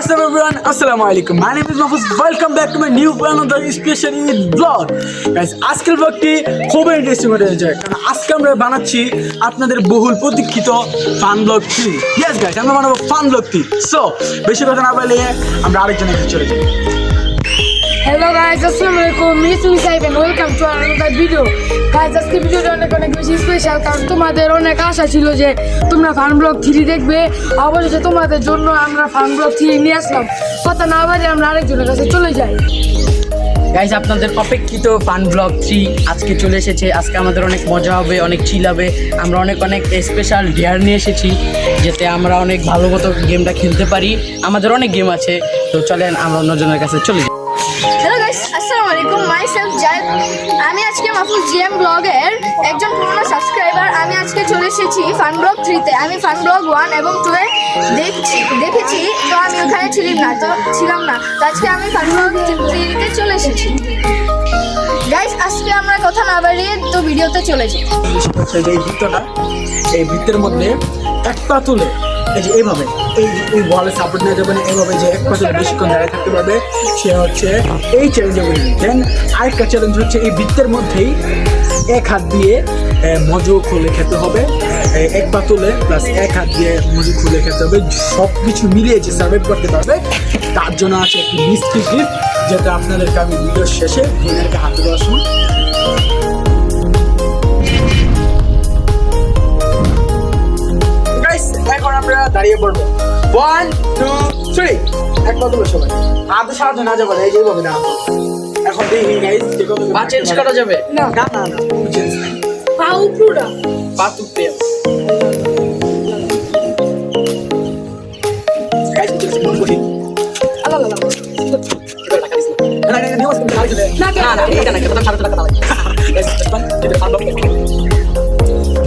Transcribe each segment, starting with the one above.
What's up everyone? Assalamualaikum. My name is Mahfouz. Welcome back to my new another special vlog. Guys, আজকের ব্লগটি খুবই interesting হতে যাচ্ছে কারণ আজকে আমরা বানাচ্ছি আপনাদের বহুল প্রতীক্ষিত ফান ব্লগ 3। Yes guys, আমরা বানাবো ফান ব্লগ 3। So, বেশি কথা না বলে আমরা আরেকজনের কাছে চলে যাই। Hello guys, assalamualaikum. It's me Saib and welcome to another video. Guys, আজকে ভিডিওটা অনেক বেশি স্পেশাল কারণ তোমাদের অনেক আশা ছিল যে তোমরা ফান ব্লগ 3 দেখবে। অবশেষে তোমাদের জন্য আমরা ফান ব্লগ 3 নিয়ে আসলাম। কথা না বলে আমরা আরেকজনের কাছে চলে যাই। গাইজ আপনাদের অপেক্ষিত ফান ব্লগ 3 আজকে চলে এসেছে। আজকে আমাদের অনেক মজা হবে, অনেক চিল হবে। আমরা অনেক স্পেশাল গিয়ার নিয়ে এসেছি যাতে আমরা অনেক ভালো মতো গেমটা খেলতে পারি। আমাদের অনেক গেম আছে, তো চলেন আমরা অন্যজনের কাছে চলে যাই। হ্যালো গাইস, আসসালামু আলাইকুম। মাইসেলফ জায়েদ। আমি আজকে মাহফুজ জিএম ব্লগের একজন পুরনো সাবস্ক্রাইবার। আমি আজকে চলে এসেছি ফান ব্লগ 3-তে। আমি ফান ব্লগ 1 এবং 2 এ দেখেছি, তো আমি ওখানে ছিলাম না। তো আজকে আমি ফান ব্লগ 3-তে চলে এসেছি। গাইস, আজকে আমরা কথা না বাড়িয়ে তো ভিডিওতে চলে যাই। এই বৃত্তটা, এই বৃত্তের মধ্যে এক পা তুলে এই যে এইভাবে এই বলে সাপোর্ট নিয়ে যাবে না, এইভাবে যে এক পাশে বেশিক্ষণ দাঁড়িয়ে থাকতে পারবে সে হচ্ছে এই চ্যালেঞ্জে উইনার। দেন আরেকটা চ্যালেঞ্জ হচ্ছে এই বৃত্তের মধ্যেই এক হাত দিয়ে মজু খুলে খেতে হবে, এক পা তুলে প্লাস এক হাত দিয়ে মজু খুলে খেতে হবে। সব কিছু মিলিয়ে যে সার্ভাইভ করতে পারবে তার জন্য আছে একটি মিষ্টি গিফট, যেটা আপনাদেরকে আমি ভিডিওর শেষে উইনারকে হাতে দেওয়ার সময়। এখন আমরা দাঁড়িয়ে পড়বো। 1 2 3 এক পা তুলে সবাই হাতে সাহায্য না যাবে, এই যেভাবে না। এখন দেখি গাইস পা চেঞ্জ করা যাবে না না না না চেঞ্জ না, পা উপরটা পা তুলতে গাইস চেঞ্জ মন করি আল্লাহ না না না নিউজ করে আগে না না এটা না এটা সারা টাকা লাগে।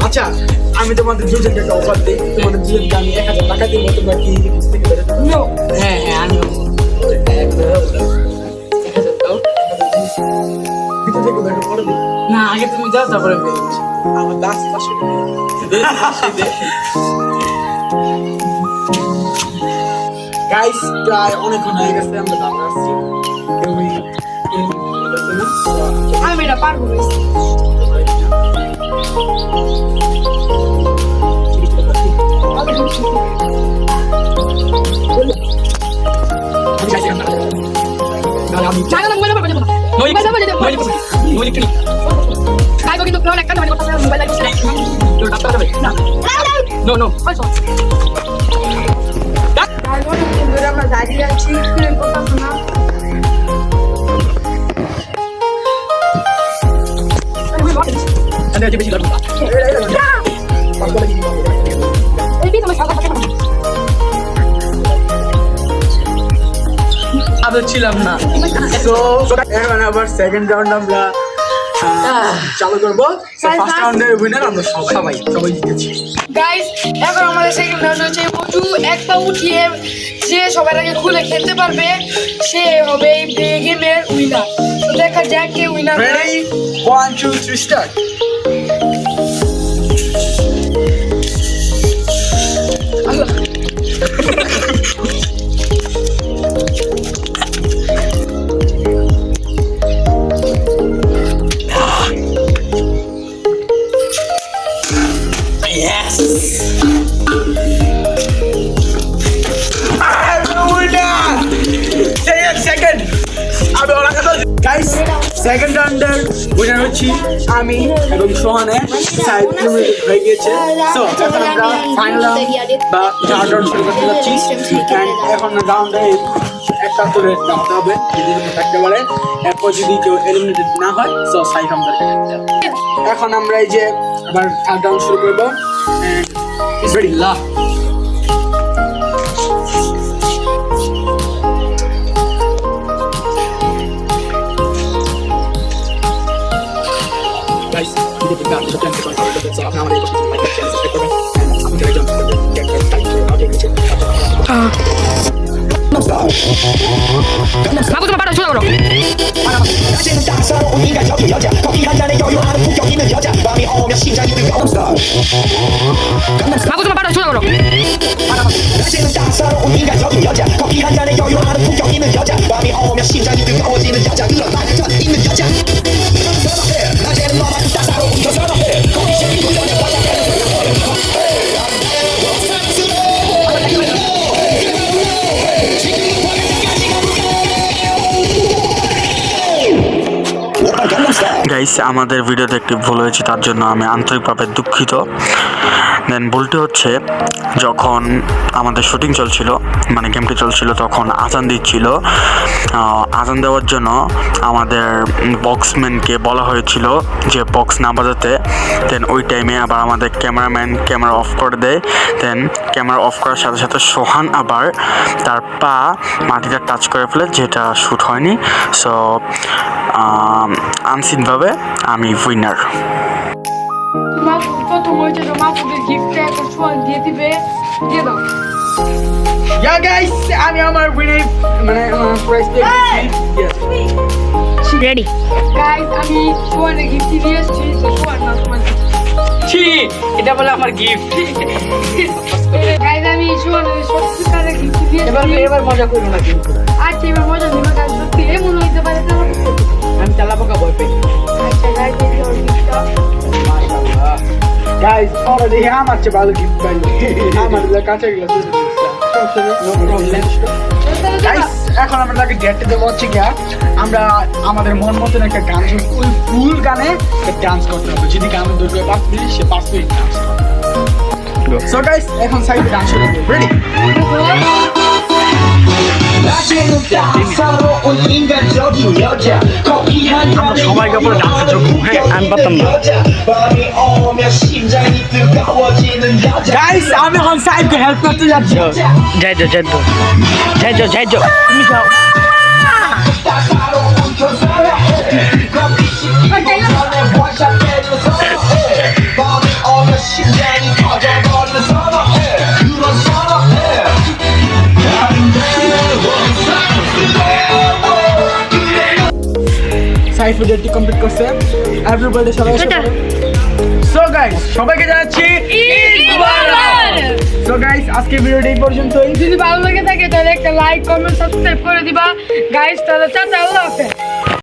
আচ্ছা, আমি তোমাদের দুজনকে একটা অফার দিই। তোমাদের দুজনকে আমি 1000 টাকা দিব, তোমরা কি বুঝতে পারবে? হ্যাঁ হ্যাঁ আমিও ভিতর থেকে বের করে দিই। না আগে তুমি যাও তারপরে বেরোচ্ছি। আমার লাস্ট পাশে গাইস প্রায় অনেকক্ষণ হয়ে গেছে আমরা দাঁড়িয়ে আছি। আমি এটা পারবো না। জায়গা মোবাইল নাম্বার বলে নই মোবাইল নাম্বার বলে নই কি কাইবো কিন্তু ফোন একটা নাম্বার কথা মোবাইল লাগছে তো ডাক্তার যাবে না নো নো আমরা দাঁড়িয়ে আছি কথা শোনা আরে বেশি লাগবে এই তোমার সাথে কথা আদর ছিলাম না। সো এখন আবার সেকেন্ড রাউন্ড আমরা চালু করবো। ফার্স্ট রাউন্ডের উইনার আমরা সবাই জিতেছি। গাইস, এখন আমাদের সেকেন্ড রাউন্ড হচ্ছে মজু এক পা উঠিয়ে যে সবার আগে খুলে খেলতে পারবে সে হবে এই গেমের উইনার। তো দেখা যাক কে উইনার হয়। Ready 1 2 3 start. সেকেন্ড রাউন্ডের উইনার হচ্ছি আমি এবং সোহানে। সাইড হয়ে গিয়েছে। সো এখন আমরা ফাইনাল রাউন্ড বা থার্ড রাউন্ড শুরু করতে যাচ্ছি। এখন রাউন্ডে একটা করে নামতে হবে, যদি থাকতে পারে। এরপর যদি কেউ এলিমিনেটেড না হয় সো সাইড আমাদেরকে থাকতে হবে। এখন আমরা এই যে আবার থার্ড রাউন্ড শুরু করবো। রেডি লা guys, video kita sudah plan kita kalau kita saat nama dia pasti like share subscribe করবেন। আমি চলে যাব বাবু তোমার পাটা শুরু করো। বাবু তোমার পাটা শুরু করো। গাইস আমাদের ভিডিওতে একটি ভুল হয়েছে, তার জন্য আমি আন্তরিকভাবে দুঃখিত। দেন ভুলটি হচ্ছে যখন আমাদের শুটিং চলছিল, মানে গেমটি চলছিল, তখন আজান দিচ্ছিল। আজান দেওয়ার জন্য আমাদের বক্সম্যানকে বলা হয়েছিল যে বক্স না বাজাতে। দেন ওই টাইমে আবার আমাদের ক্যামেরাম্যান ক্যামেরা অফ করে দেয়। দেন ক্যামেরা অফ করার সাথে সাথে সোহান আবার তার পা মাটিটা টাচ করে ফেলে, যেটা শ্যুট হয়নি। সো আনসিনভাবে আমি উইনার। প্রথম হয়েছে তো মাফুদের গিফটটা এখন সোয়ান দিয়ে দিবে, দিয়ে দাও। ইয়া গাইস, আমি আমার উইনার মানে প্রাইজ পেয়ে গেছি। রেডি। গাইস আমি সোয়ানের গিফট দিয়ে এসেছি, তো সোয়ান না তোমার ছি, এটা বলে আমার গিফট। গাইস আমি সোয়ানের সত্যিকারের গিফট দিয়ে এসেছি। এবার মজা করবো না কিন্তু। আচ্ছা এবার মজা নিবা গাইস, সত্যি এমন হইতে পারে তো। আমি চালাপোকা ভয় পাই। আচ্ছা গাইস এই যে ওর গিফটটা। গাইস অলরেডি আমার চেয়ে ভালো গিফট পাইলো। আমার কাছে গেল গাইস, এখন আমরা তাকে ডেটে দেবো হচ্ছে গিয়া আমরা আমাদের মন মতন একটা গান, ওই ফুল গানে ডান্স করতে হবে। যদি গানের দৈর্ঘ্য 5 মিনিট, সে 5 মিনিট ডান্স করবে। সো গাইস এখন সাইডে ডান্স শুরু করব। রেডি? সবাই কাপড় ডান্সের যোগ্য। হ্যাঁ, আমি পারতাম না। গাইস আমি এখন সাইডকে হেল্প করতে যাচ্ছি। যাই যাও তুমি যাও। সাইফ ডেটটি কমপ্লিট করছে। এভরিবডি সবাই সো গাইস সবাইকে জানাচ্ছি ঈদ মুবারক। সো গাইস আজকে ভিডিওটি এই পর্যন্তই। যদি ভালো লাগে থাকে তাহলে একটা লাইক কমেন্ট সাবস্ক্রাইব করে দিবা গাইস। তাহলে টাটা, আল্লাহ হাফেজ।